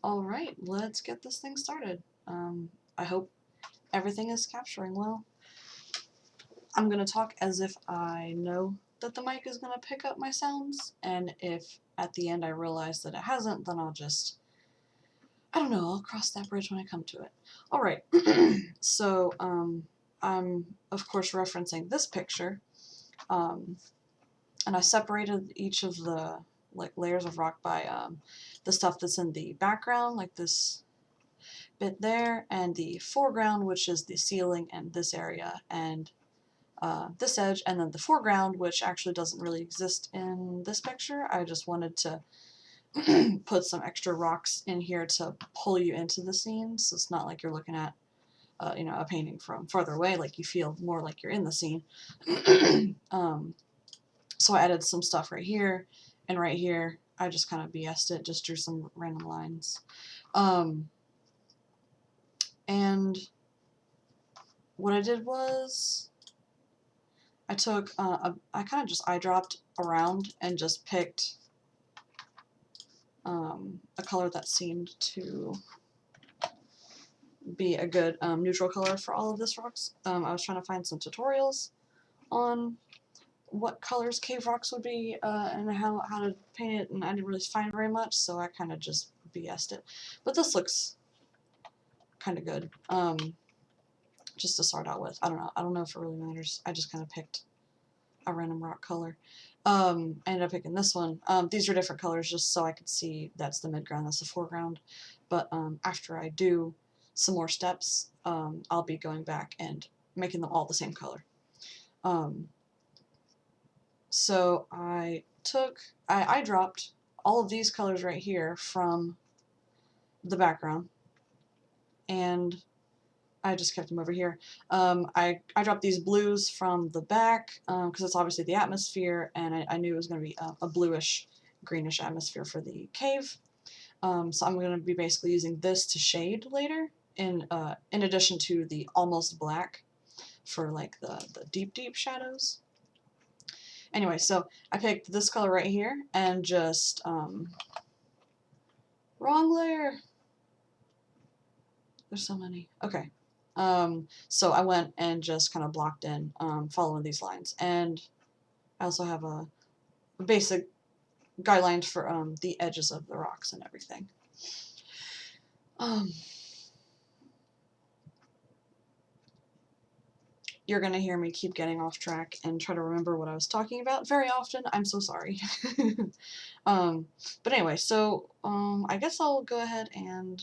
Alright, let's get this thing started. I hope everything is capturing well. I'm going to talk as if I know that the mic is going to pick up my sounds, and if at the end I realize that it hasn't, then I'll just, I don't know, I'll cross that bridge when I come to it. Alright, so I'm of course referencing this picture, and I separated each of the layers of rock by the stuff that's in the background, like this bit there, and the foreground, which is the ceiling and this area, and this edge, and then the foreground, which actually doesn't really exist in this picture. I just wanted to put some extra rocks in here to pull you into the scene, so it's not like you're looking at a painting from farther away, like you feel more like you're in the scene. So I added some stuff right here, and right here I just kind of BS'd it, just drew some random lines. And what I did was I took, I kind of just eyedropped around and just picked a color that seemed to be a good neutral color for all of this rocks. I was trying to find some tutorials on what colors cave rocks would be and how to paint it, and I didn't really find very much, so I kind of just BS'd it. But this looks kind of good, just to start out with. I don't know if it really matters. I just kind of picked a random rock color. I ended up picking this one. These are different colors just so I could see that's the midground, that's the foreground. But after I do some more steps, I'll be going back and making them all the same color. So I dropped all of these colors right here from the background, and I just kept them over here. I dropped these blues from the back because it's obviously the atmosphere, and I knew it was going to be a bluish, greenish atmosphere for the cave. So I'm going to be basically using this to shade later, in addition to the almost black for like the deep shadows. Anyway, so I picked this color right here and just wrong layer. There's so many. Okay. So I went and just kind of blocked in, following these lines, and I also have a basic guidelines for the edges of the rocks and everything. You're gonna hear me keep getting off track and try to remember what I was talking about very often. I'm so sorry. But anyway, so I guess I'll go ahead and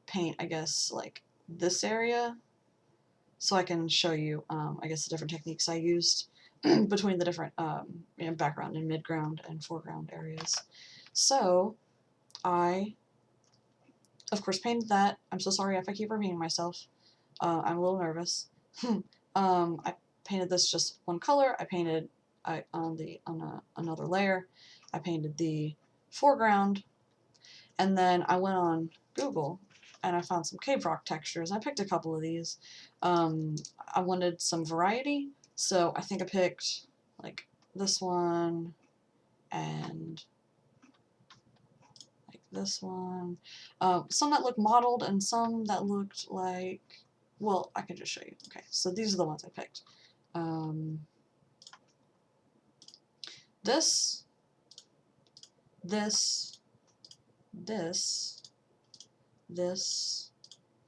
paint, I guess, like this area, so I can show you, I guess, the different techniques I used between the different background and midground and foreground areas. So I, of course, painted that. I'm so sorry if I keep repeating myself. I'm a little nervous. I painted this just one color. I painted on another layer. I painted the foreground, and then I went on Google and I found some cave rock textures. I picked a couple of these. I wanted some variety, so I think I picked like this one and like this one. Some that looked mottled and some that looked like, well, I can just show you. Okay, so these are the ones I picked. This, this,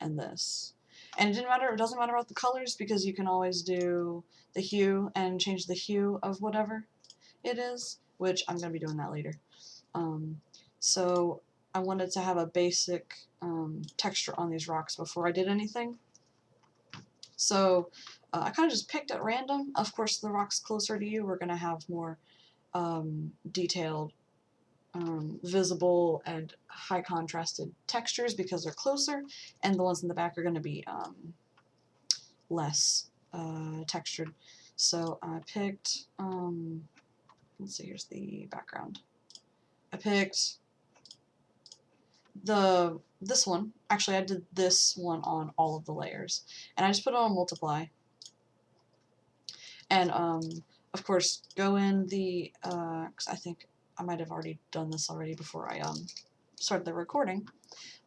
and this. And it doesn't matter about the colors, because you can always do the hue and change the hue of whatever it is, which I'm going to be doing that later. So I wanted to have a basic texture on these rocks before I did anything. So I kind of just picked at random. Of course, the rocks closer to you are going to have more detailed, visible and high contrasted textures because they're closer, and the ones in the back are going to be less textured. So I picked, let's see, here's the background. I picked this one. Actually, I did this one on all of the layers, and I just put it on multiply. And of course, go in the, 'cause I think I might have already done this already before I started the recording,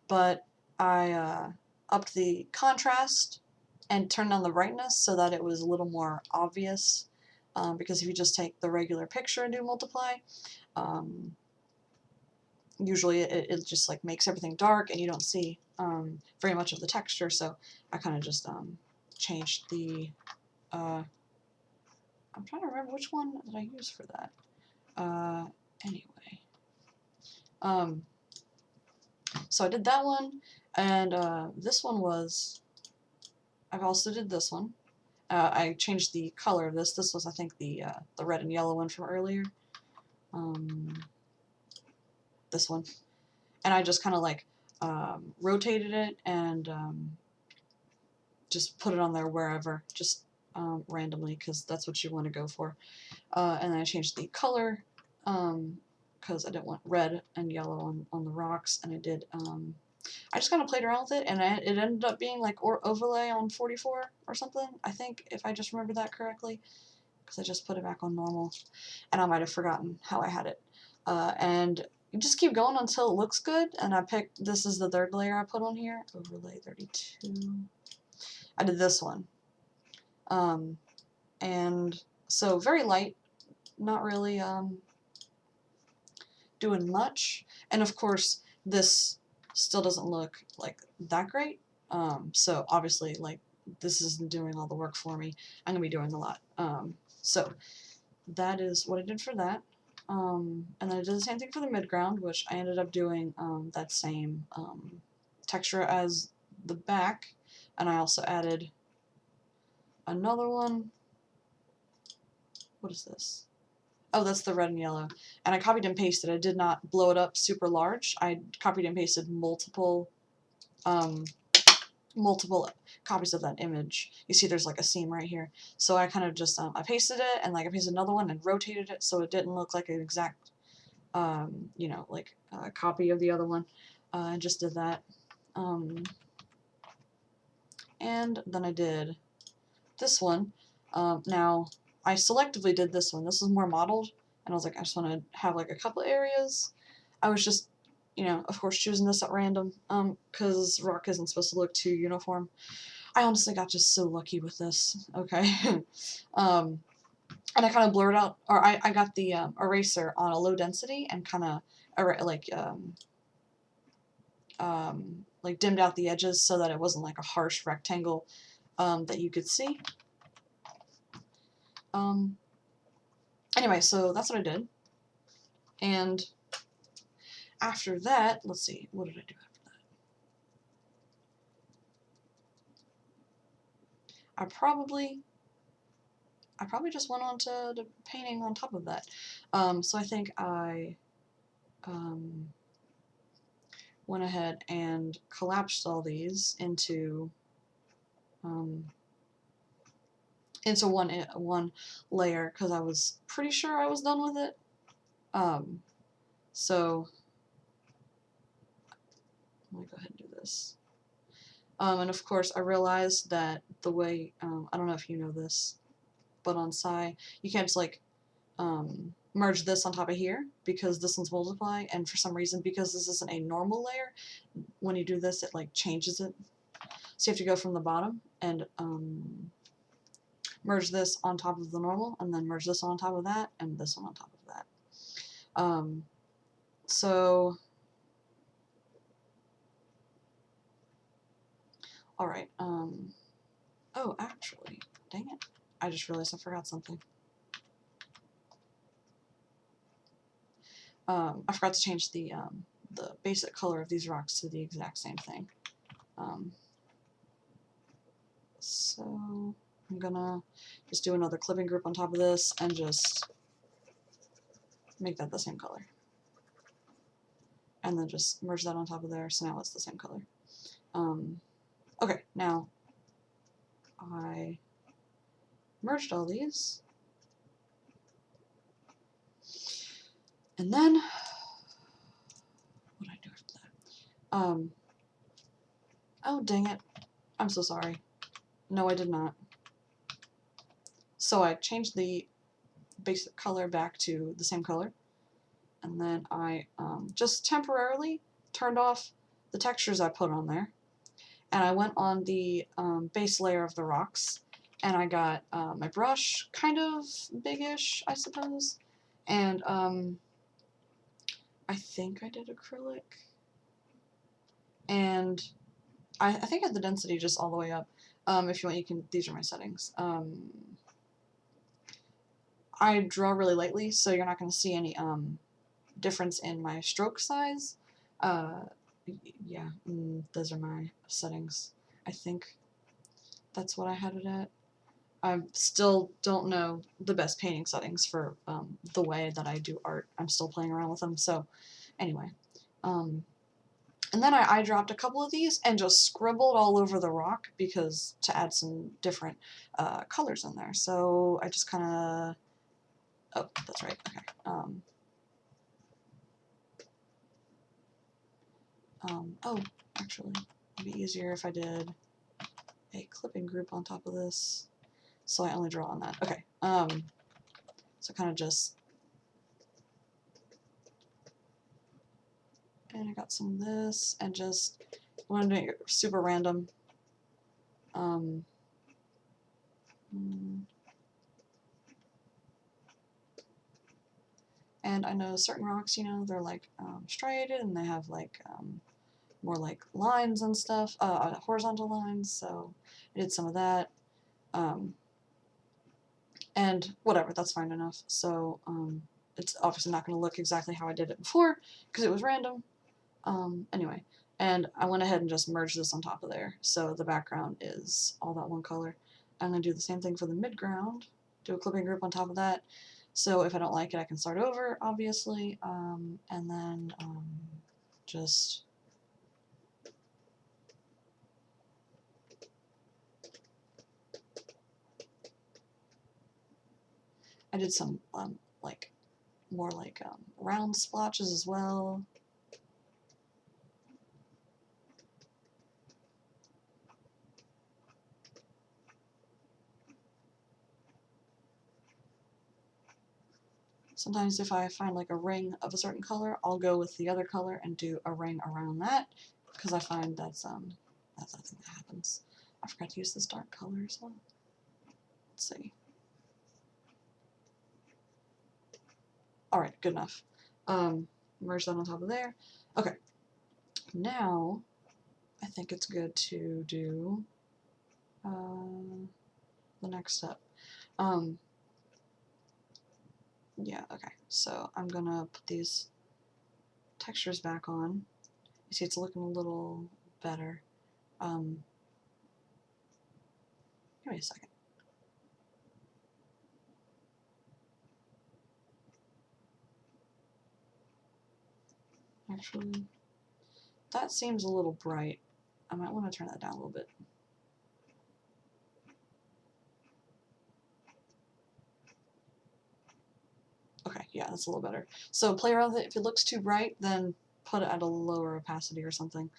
but I upped the contrast and turned down the brightness so that it was a little more obvious, because if you just take the regular picture and do multiply, usually it just like makes everything dark and you don't see very much of the texture, so I kind of just changed the, I'm trying to remember which one did I use for that. Anyway. So I did that one, and this one was, I also did this one. I changed the color of this. This was, I think, the red and yellow one from earlier. This one. And I just kind of like rotated it and just put it on there wherever, just randomly, because that's what you want to go for. And then I changed the color because I didn't want red and yellow on the rocks, and I did, I just kind of played around with it, and it ended up being like overlay on 44 or something, I think, if I just remember that correctly, because I just put it back on normal, and I might have forgotten how I had it. And you just keep going until it looks good, and I picked, this is the third layer I put on here, overlay 32. I did this one. And so very light, not really doing much, and of course this still doesn't look like that great, so obviously like this isn't doing all the work for me. I'm gonna be doing a lot, so that is what I did for that, and then I did the same thing for the midground, which I ended up doing that same texture as the back, and I also added another one. What is this? Oh, that's the red and yellow. And I copied and pasted. I did not blow it up super large. I copied and pasted multiple copies of that image. You see there's like a seam right here. So I kind of just, I pasted it, and like I pasted another one and rotated it so it didn't look like an exact, you know, like a copy of the other one. I just did that. And then I did this one. Now, I selectively did this one. This is more modeled, and I was like, I just want to have like a couple areas. I was just, you know, of course, choosing this at random, because rock isn't supposed to look too uniform. I honestly got just so lucky with this. Okay. And I kind of blurred out, or I got the eraser on a low density and kind of like dimmed out the edges so that it wasn't like a harsh rectangle that you could see. Anyway, so that's what I did. And after that, let's see, what did I do after that? I probably just went on to the painting on top of that. So I think I went ahead and collapsed all these into one layer, because I was pretty sure I was done with it. So let me go ahead and do this. And of course I realized that the way, I don't know if you know this, but on Psy, you can't just like merge this on top of here, because this one's multiply, and for some reason, because this isn't a normal layer, when you do this, it like changes it. So you have to go from the bottom and merge this on top of the normal, and then merge this on top of that, and this one on top of that. So, alright, oh, actually, dang it, I just realized I forgot something. I forgot to change the basic color of these rocks to the exact same thing. So I'm gonna just do another clipping group on top of this and just make that the same color. And then just merge that on top of there, so now it's the same color. Okay, now I merged all these. And then, what did I do after that? Oh, dang it. I'm so sorry. No, I did not. So I changed the basic color back to the same color. And then I just temporarily turned off the textures I put on there, and I went on the base layer of the rocks, and I got my brush, kind of big-ish, I suppose, and I think I did acrylic, and I think I had the density just all the way up. If you want, you can, these are my settings. I draw really lightly, so you're not going to see any difference in my stroke size. Yeah, those are my settings. I think that's what I had it at. I still don't know the best painting settings for the way that I do art. I'm still playing around with them, so anyway. And then I dropped a couple of these and just scribbled all over the rock because to add some different colors in there. So I just kind of... Oh, that's right. Okay. Oh, actually, it'd be easier if I did a clipping group on top of this, so I only draw on that. Okay. So kind of just... And I got some of this, and just wanted to make it super random. And I know certain rocks, you know, they're like striated, and they have like more like lines and stuff, horizontal lines, so I did some of that. And whatever, that's fine enough. So it's obviously not going to look exactly how I did it before, because it was random. Anyway, and I went ahead and just merged this on top of there, so the background is all that one color. I'm going to do the same thing for the midground, do a clipping group on top of that, so if I don't like it I can start over, obviously, and then just... I did some like more like round splotches as well. Sometimes if I find like a ring of a certain color, I'll go with the other color and do a ring around that, because I find that's a thing that happens. I forgot to use this dark color as well. Let's see. Alright, good enough. Merge that on top of there. Okay. Now, I think it's good to do the next step. Yeah, okay. So I'm gonna put these textures back on. You see it's looking a little better. Give me a second. Actually, that seems a little bright. I might want to turn that down a little bit. Okay, yeah, that's a little better. So play around with it. If it looks too bright, then put it at a lower opacity or something.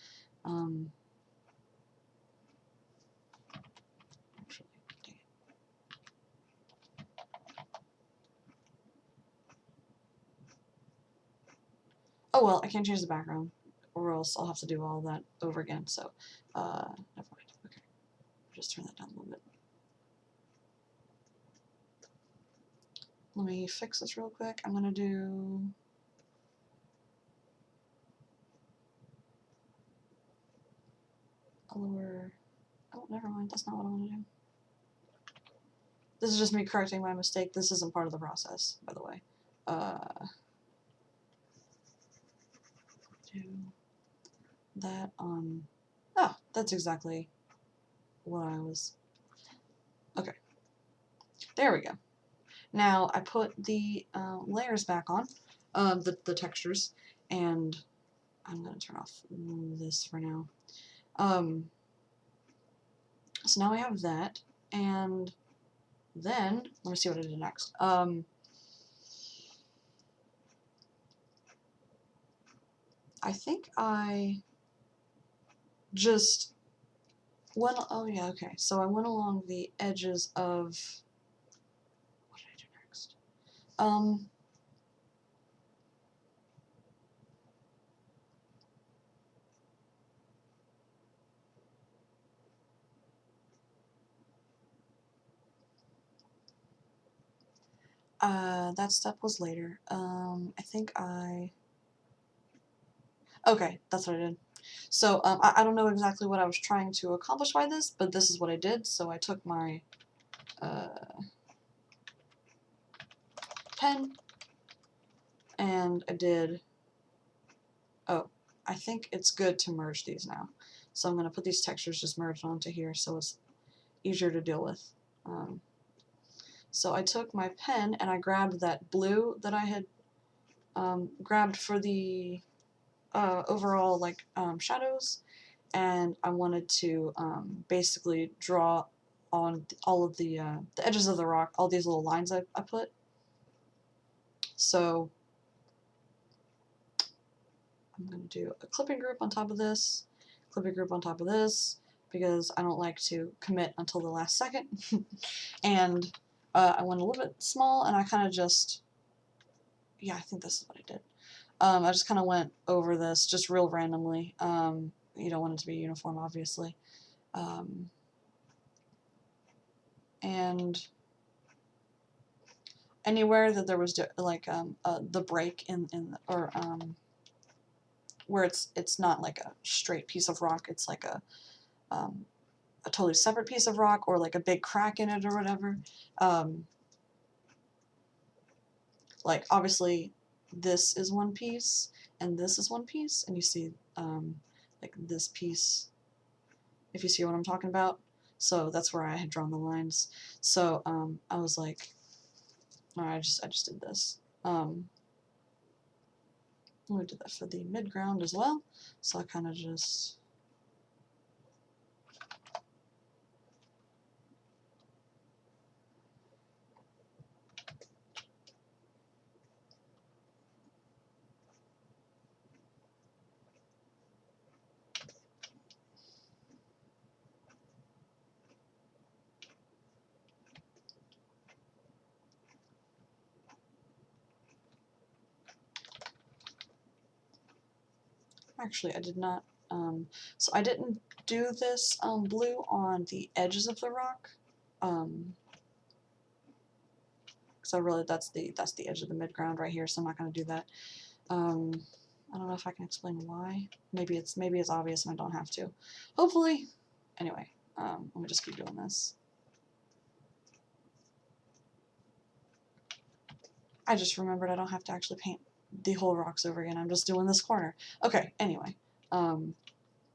Actually, dang it. Oh well, I can't change the background, or else I'll have to do all that over again, so never mind. Okay, just turn that down a little bit. Let me fix this real quick. I'm gonna do... a lower... Oh, never mind, that's not what I want to do. This is just me correcting my mistake. This isn't part of the process, by the way. Do that on... Oh, that's exactly what I was... Okay. There we go. Now I put the layers back on, the textures, and I'm going to turn off this for now. So now I have that, and then, let me see what I did next. I think I just went... Oh yeah, okay. So I went along the edges of... What did I do next? That step was later. I think okay, that's what I did. So, I don't know exactly what I was trying to accomplish by this, but this is what I did. So I took my, pen, and I did, oh, I think it's good to merge these now. So I'm going to put these textures just merged onto here so it's easier to deal with. So I took my pen and I grabbed that blue that I had grabbed for the overall like shadows, and I wanted to basically draw on all of the edges of the rock, all these little lines I put. So I'm going to do a clipping group on top of this, clipping group on top of this, because I don't like to commit until the last second. And I went a little bit small, and I kind of just, yeah, I think this is what I did. I just kind of went over this just real randomly. You don't want it to be uniform, obviously. And anywhere that there was like the break in or where it's not like a straight piece of rock, it's like a totally separate piece of rock or like a big crack in it or whatever. Like obviously this is one piece and this is one piece, and you see like this piece, if you see what I'm talking about. So that's where I had drawn the lines. So I was like, alright, I just did this. We did that for the midground as well. So I kind of just actually I did not so I didn't do this blue on the edges of the rock, so really that's the edge of the midground right here, so I'm not going to do that. I don't know if I can explain why. Maybe it's obvious and I don't have to. Hopefully. Anyway, let me just keep doing this. I just remembered I don't have to actually paint the whole rocks over again. I'm just doing this corner. Okay, anyway.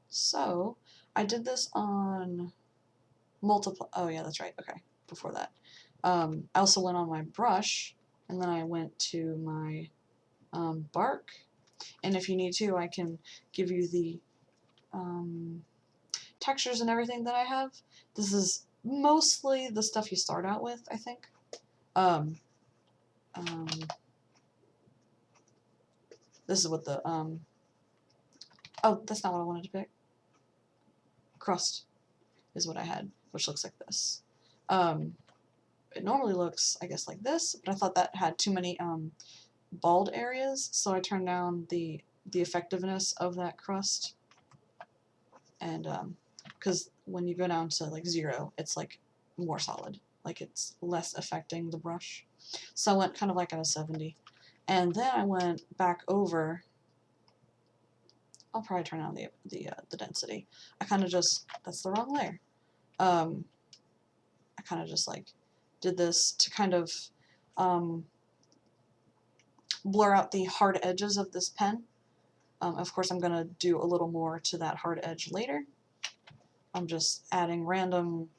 So I did this on multiple. Oh yeah, that's right. Okay, before that. I also went on my brush, and then I went to my bark. And if you need to, I can give you the textures and everything that I have. This is mostly the stuff you start out with, I think. This is what the oh, that's not what I wanted to pick. Crust is what I had, which looks like this. It normally looks, I guess, like this, but I thought that had too many bald areas, so I turned down the effectiveness of that crust. And because when you go down to like 0, it's like more solid, like it's less affecting the brush. So I went kind of like at a 70, and then I went back over. I'll probably turn on the density. I kind of just, that's the wrong layer. I kind of just like did this to kind of blur out the hard edges of this pen. Of course, I'm going to do a little more to that hard edge later. I'm just adding random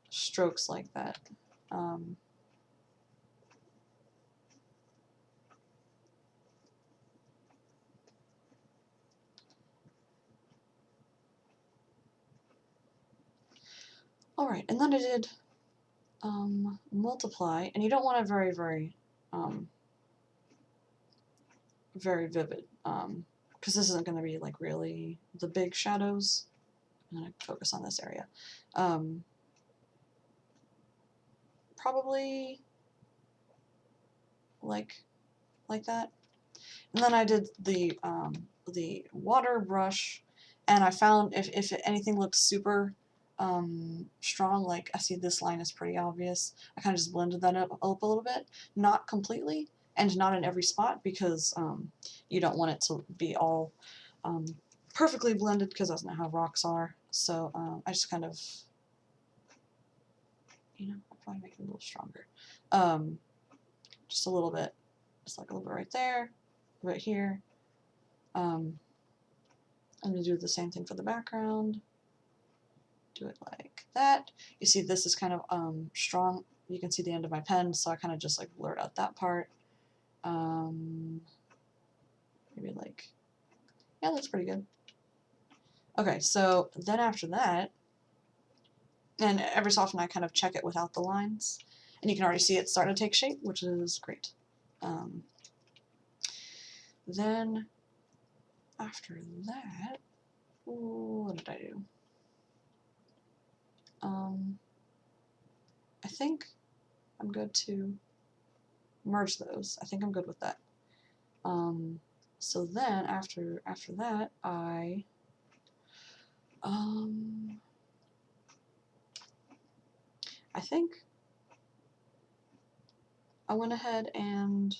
strokes like that. Alright, and then I did multiply, and you don't want it very, very, very vivid, because this isn't going to be like really the big shadows. I'm going to focus on this area. Probably like that. And then I did the water brush, and I found if anything looks super strong. Like, I see this line is pretty obvious. I kind of just blended that up a little bit. Not completely, and not in every spot, because you don't want it to be all perfectly blended, because that's not how rocks are. So I just kind of, I'll probably make it a little stronger. Just a little bit. Just like a little bit right there, right here. I'm going to do the same thing for the background. Do it like that. You see this is kind of strong. You can see the end of my pen, so I kind of just like blurred out that part. Maybe like, yeah, that's pretty good. Okay, so then after that, and every so often I kind of check it without the lines, and you can already see it starting to take shape, which is great. Then after that, what did I do? I think I'm good to merge those. I think I'm good with that. So then after that, I think I went ahead and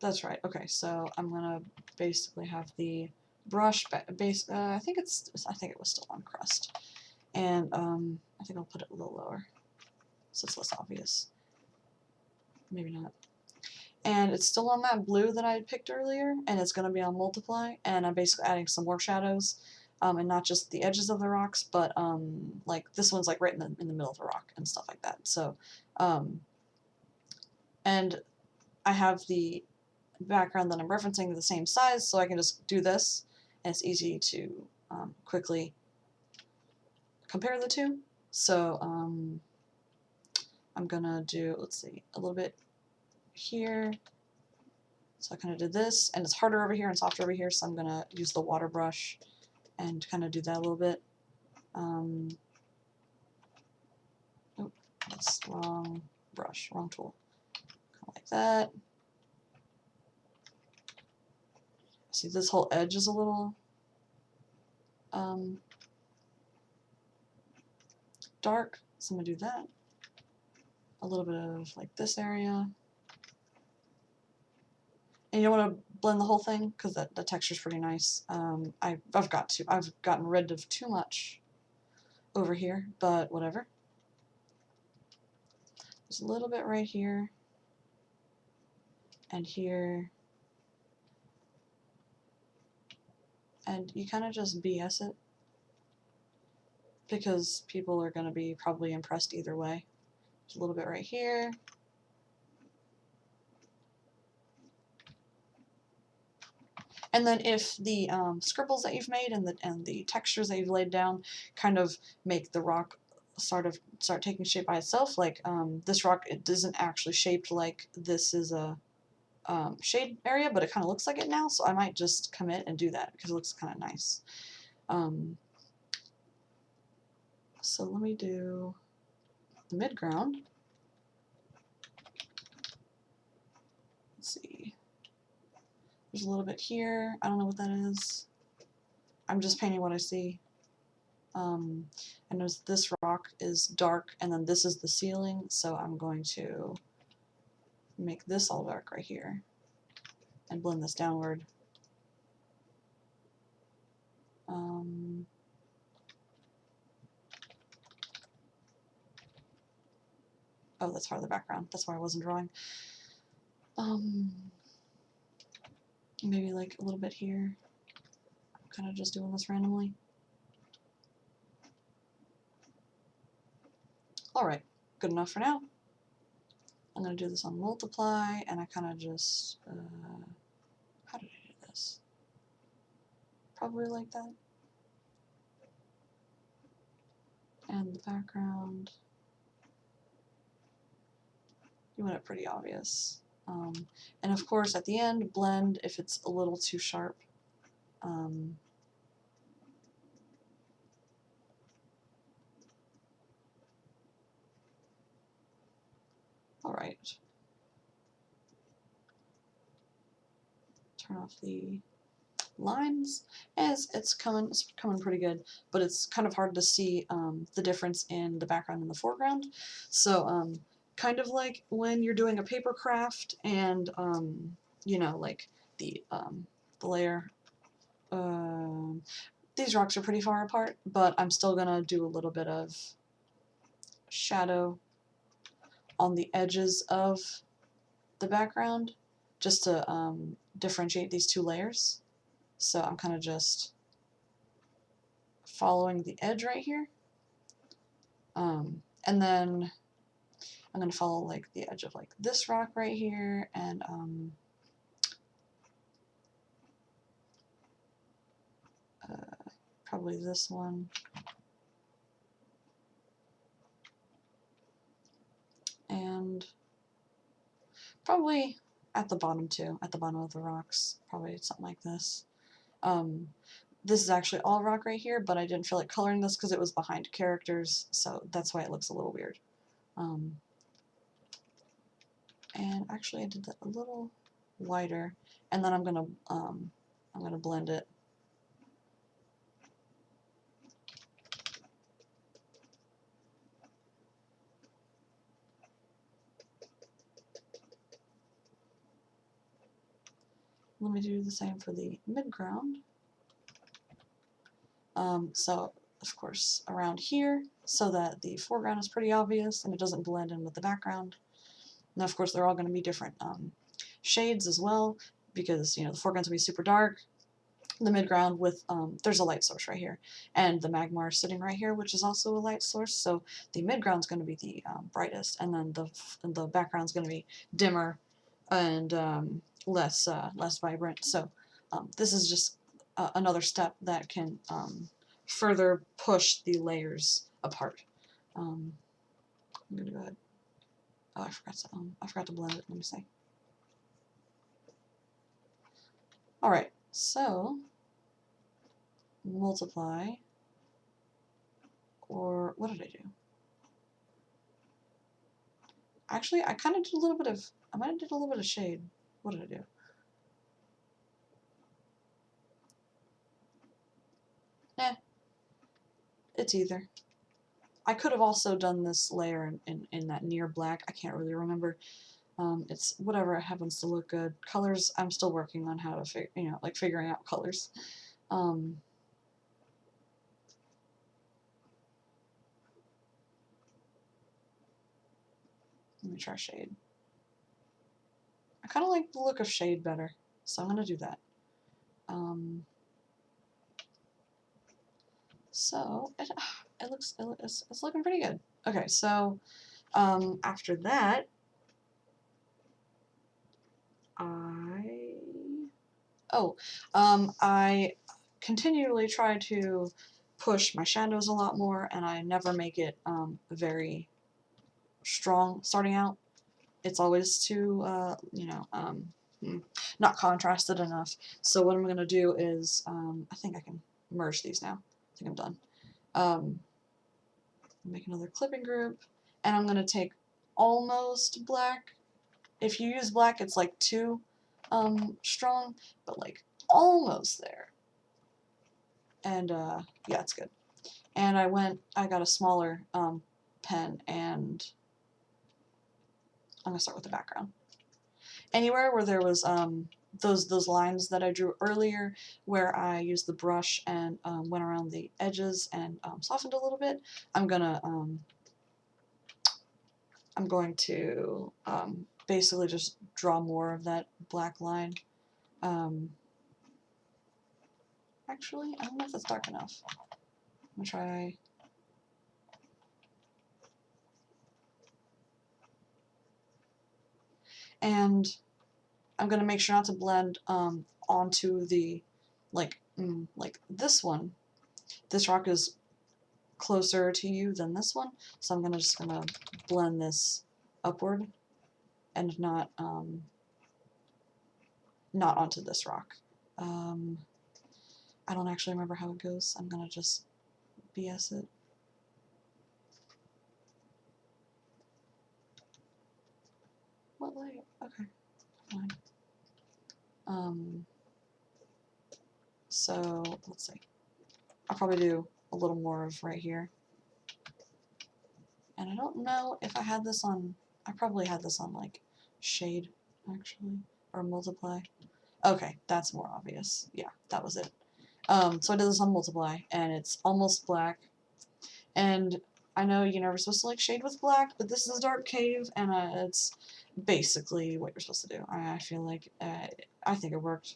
that's right. Okay, so I'm gonna basically have the brush base. I think it was still on crust, and I think I'll put it a little lower so it's less obvious. Maybe not. And it's still on that blue that I had picked earlier, and it's going to be on multiply, and I'm basically adding some more shadows, and not just the edges of the rocks, but like this one's like right in the middle of the rock and stuff like that. So, and I have the background that I'm referencing the same size, so I can just do this, and it's easy to quickly compare the two. So I'm gonna do, let's see, a little bit here. So I kind of did this, and it's harder over here and softer over here, so I'm going to use the water brush and kind of do that a little bit. Oh, that's wrong brush, wrong tool. Kind of like that. See, this whole edge is a little dark, so I'm going to do that. A little bit of like this area. And you don't want to blend the whole thing because the texture's pretty nice. I've gotten rid of too much over here, but whatever. There's a little bit right here and here, and you kind of just BS it because people are going to be probably impressed either way. There's a little bit right here. And then if the scribbles that you've made and the textures that you've laid down kind of make the rock start taking shape by itself, like this rock, it isn't actually shaped like this is a shade area, but it kind of looks like it now, so I might just commit and do that because it looks kind of nice. So let me do the midground. Let's see. There's a little bit here. I don't know what that is. I'm just painting what I see. I notice this rock is dark, and then this is the ceiling, so I'm going to make this all dark right here and blend this downward. Oh, that's part of the background. That's why I wasn't drawing. Maybe like a little bit here. I'm kind of just doing this randomly. Alright, good enough for now. I'm going to do this on multiply, and I kind of just, how did I do this? Probably like that. And the background, you want it pretty obvious. And of course, at the end, blend if it's a little too sharp. Alright. Turn off the lines, and it's coming pretty good, but it's kind of hard to see the difference in the background and the foreground. So kind of like when you're doing a paper craft and you know, like the layer. These rocks are pretty far apart, but I'm still gonna do a little bit of shadow on the edges of the background just to differentiate these two layers. So I'm kind of just following the edge right here. And then I'm going to follow like the edge of like this rock right here and probably this one. And probably at the bottom too, at the bottom of the rocks, probably something like this. This is actually all rock right here, but I didn't feel like coloring this because it was behind characters, so that's why it looks a little weird. And actually I did that a little wider, and then I'm gonna blend it. Let me do the same for the midground. So of course around here, so that the foreground is pretty obvious and it doesn't blend in with the background. Now of course they're all going to be different shades as well, because you know the foreground's going to be super dark, the midground with there's a light source right here, and the magma is sitting right here, which is also a light source. So the midground's going to be the brightest, and then the background's going to be dimmer and less vibrant. So this is just another step that can further push the layers apart. I'm gonna go ahead. Oh, I forgot to blend it. Let me see. All right, so multiply, or what did I do? Actually, I kind of did a little bit of. I might have did a little bit of shade. What did I do? Nah, it's either. I could have also done this layer in that near black. I can't really remember. It's whatever happens to look good. Colors, I'm still working on how to figuring out colors. Let me try shade. I kind of like the look of shade better, so I'm gonna do that. So it's looking pretty good. Okay, so after that, I continually try to push my shadows a lot more, and I never make it very strong starting out. It's always too not contrasted enough. So what I'm going to do is I think I can merge these now. I think I'm done. Make another clipping group, and I'm going to take almost black. If you use black, it's like too strong, but like almost there. And yeah, it's good. And I got a smaller pen, and I'm gonna start with the background. Anywhere where there was those lines that I drew earlier, where I used the brush and went around the edges and softened a little bit, I'm going to basically just draw more of that black line. Actually, I don't know if that's dark enough. I'm gonna try. And I'm gonna make sure not to blend onto the like this one. This rock is closer to you than this one, so I'm just gonna blend this upward and not onto this rock. I don't actually remember how it goes. I'm gonna just BS it. What light? Okay, fine. So let's see. I'll probably do a little more of right here. And I don't know if I had this on, I probably had this on like shade actually, or multiply. Okay, that's more obvious. Yeah, that was it. So I did this on multiply and it's almost black. And I know you're never supposed to like shade with black, but this is a dark cave and it's basically what you're supposed to do. I feel like, I think it worked.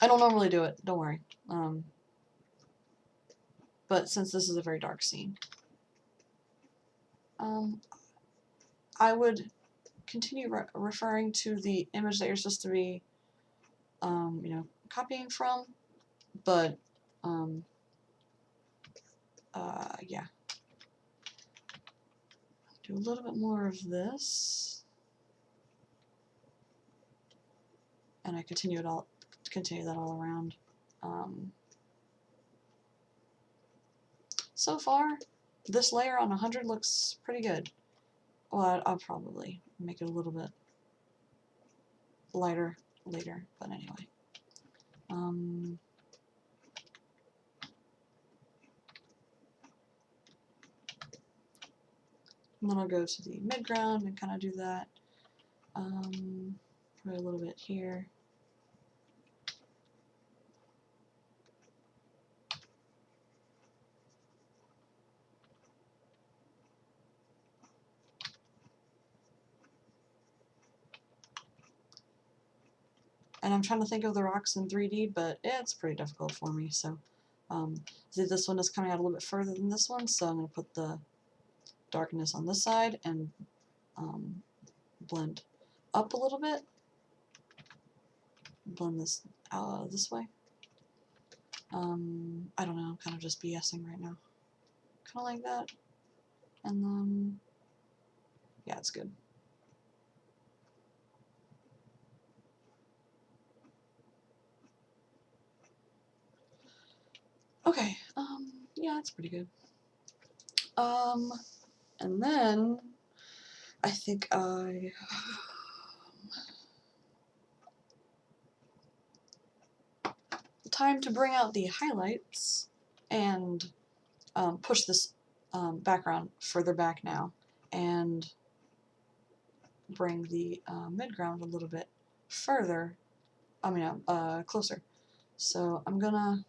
I don't normally do it, don't worry. But since this is a very dark scene, I would continue referring to the image that you're supposed to be, you know, copying from, but, yeah. Do a little bit more of this, and I continue that all around. So far, this layer on 100 looks pretty good. Well, I'll probably make it a little bit lighter later, but anyway. And then I'll go to the mid-ground and kind of do that. Probably a little bit here. And I'm trying to think of the rocks in 3D, but it's pretty difficult for me, so this one is coming out a little bit further than this one, so I'm going to put the darkness on this side and blend up a little bit. Blend this out this way. I don't know, I'm kind of just BSing right now. Kind of like that. And then, yeah, it's good. Okay, yeah, it's pretty good. And then I think time to bring out the highlights and push this background further back now and bring the midground a little bit further, closer. So I'm gonna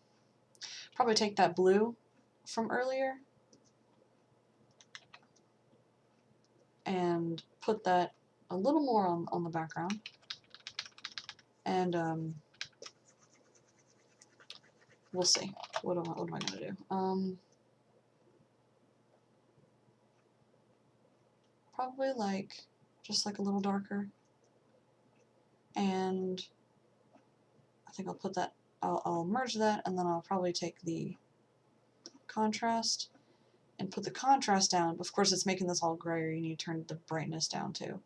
probably take that blue from earlier and put that a little more on the background, and we'll see. What am I gonna do? Probably like just like a little darker, and I think I'll put that. I'll merge that, and then I'll probably take the contrast and put the contrast down. Of course, it's making this all grayer. You need to turn the brightness down too.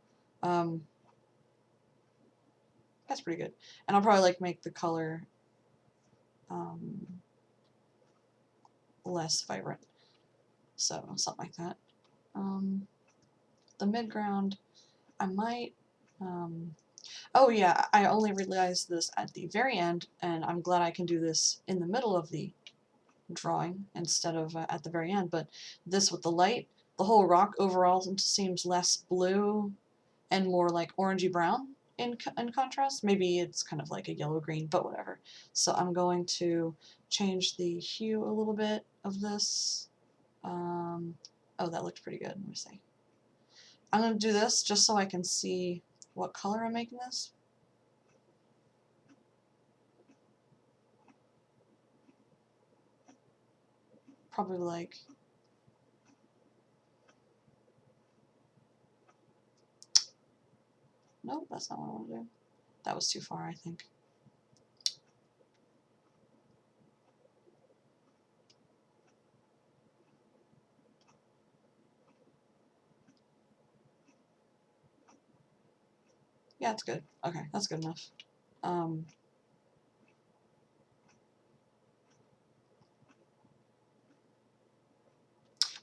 That's pretty good. And I'll probably like make the color less vibrant. So something like that. The midground, I might. Oh yeah, I only realized this at the very end, and I'm glad I can do this in the middle of the drawing instead of at the very end. But this with the light, the whole rock overall seems less blue and more like orangey brown in contrast. Maybe it's kind of like a yellow green, but whatever. So I'm going to change the hue a little bit of this. Oh, that looked pretty good. Let me see. I'm going to do this just so I can see what color I'm making this. Probably like nope, that's not what I want to do. That was too far, I think. Yeah, it's good. Okay, that's good enough.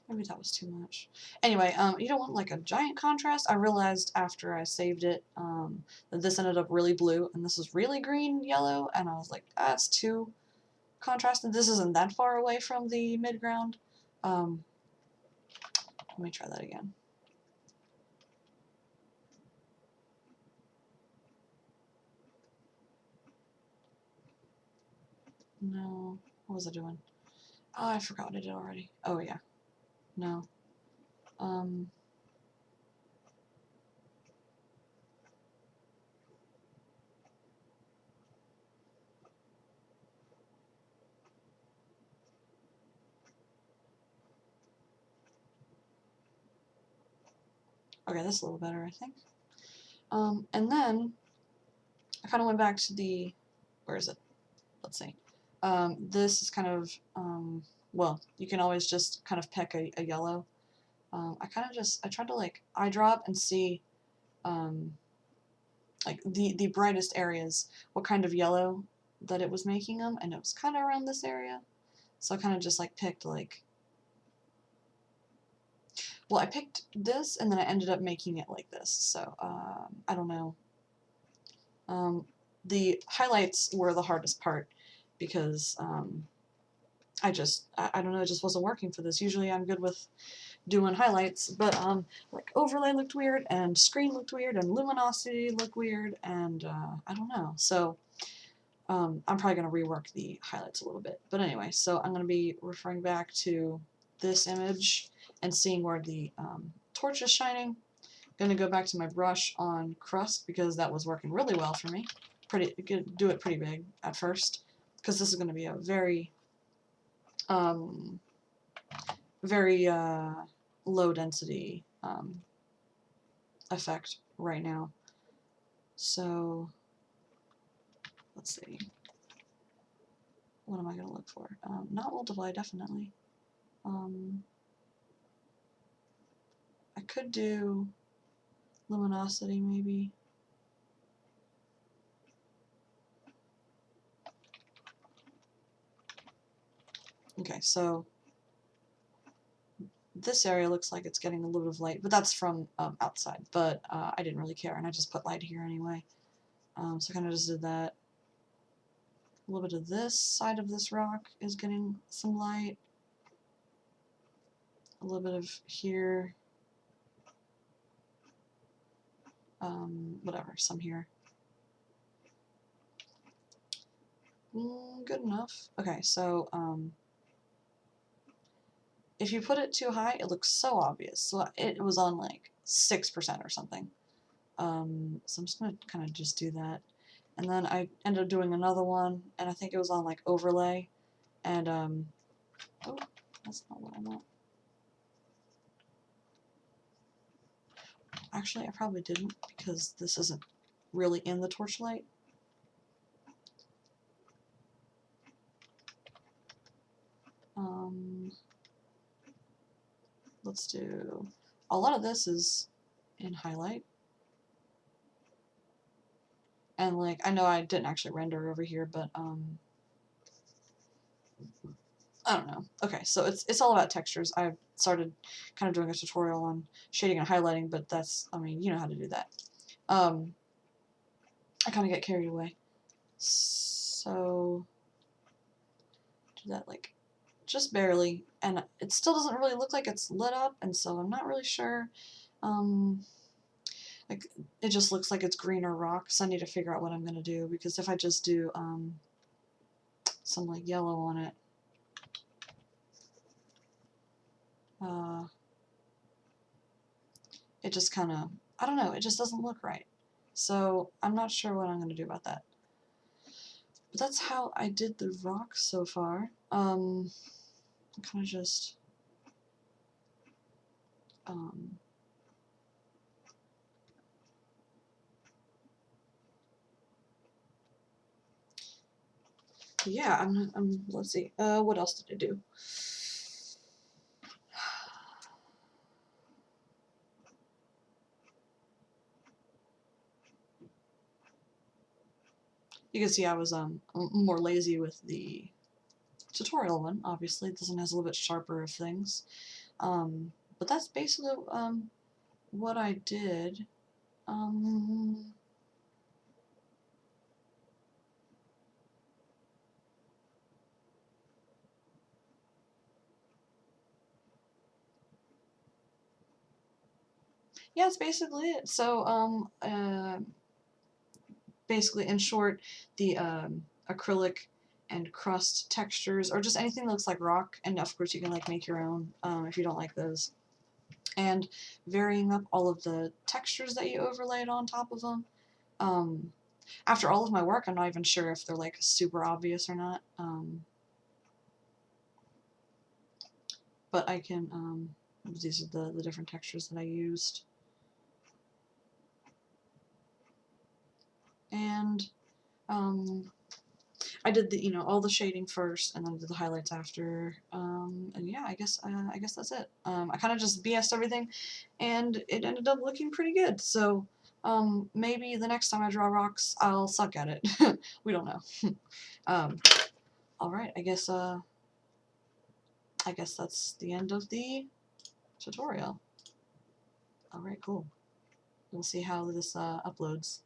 Maybe that was too much. Anyway, you don't want like a giant contrast. I realized after I saved it that this ended up really blue, and this is really green, yellow, and I was like, that's too contrasted. This isn't that far away from the midground. Let me try that again. No, what was I doing? Oh, I forgot what I did already. Oh yeah, no. Okay, that's a little better, I think. And then I kind of went back to the, where is it? Let's see. This is kind of, well, you can always just kind of pick a yellow. I tried to like eye drop and see, like the brightest areas, what kind of yellow that it was making them, and it was kind of around this area. So I kind of just like picked like, well, I picked this and then I ended up making it like this. So I don't know. The highlights were the hardest part because I don't know, it just wasn't working for this. Usually I'm good with doing highlights, but like overlay looked weird and screen looked weird and luminosity looked weird and I don't know. So I'm probably going to rework the highlights a little bit. But anyway, so I'm going to be referring back to this image and seeing where the torch is shining. Going to go back to my brush on crust because that was working really well for me. Do it pretty big at first because this is going to be a very very low density effect right now. So let's see. What am I going to look for? Not multiply, definitely. I could do luminosity, maybe. Okay, so this area looks like it's getting a little bit of light, but that's from outside, but I didn't really care, and I just put light here anyway. So I kind of just did that. A little bit of this side of this rock is getting some light. A little bit of here. Whatever, some here. Good enough. Okay, so if you put it too high, it looks so obvious. So it was on like 6% or something. So I'm just gonna kind of just do that. And then I ended up doing another one, and I think it was on like overlay. And oh, that's not what I want. Actually, I probably didn't because this isn't really in the torchlight. Let's do, a lot of this is in highlight. And like, I know I didn't actually render over here, but I don't know. Okay, so it's all about textures. I've started kind of doing a tutorial on shading and highlighting, but that's, I mean, you know how to do that. I kind of get carried away. So do that like just barely, and it still doesn't really look like it's lit up, and so I'm not really sure. Like it just looks like it's greener rock, so I need to figure out what I'm gonna do, because if I just do some like yellow on it, it just kind of, I don't know, it just doesn't look right. So I'm not sure what I'm gonna do about that. But that's how I did the rock so far. Kind of just yeah, let's see. What else did I do? You can see I was more lazy with the tutorial one. Obviously, this one has a little bit sharper of things. But that's basically what I did. Yeah, that's basically it. So, basically, in short, the acrylic and crust textures, or just anything that looks like rock, and of course you can like make your own if you don't like those. And varying up all of the textures that you overlaid on top of them. After all of my work, I'm not even sure if they're like super obvious or not. But I can, these are the different textures that I used. And I did the, all the shading first, and then did the highlights after. And yeah, I guess that's it. I kind of just BS'd everything, and it ended up looking pretty good. So maybe the next time I draw rocks, I'll suck at it. We don't know. All right, I guess that's the end of the tutorial. All right, cool. We'll see how this uploads.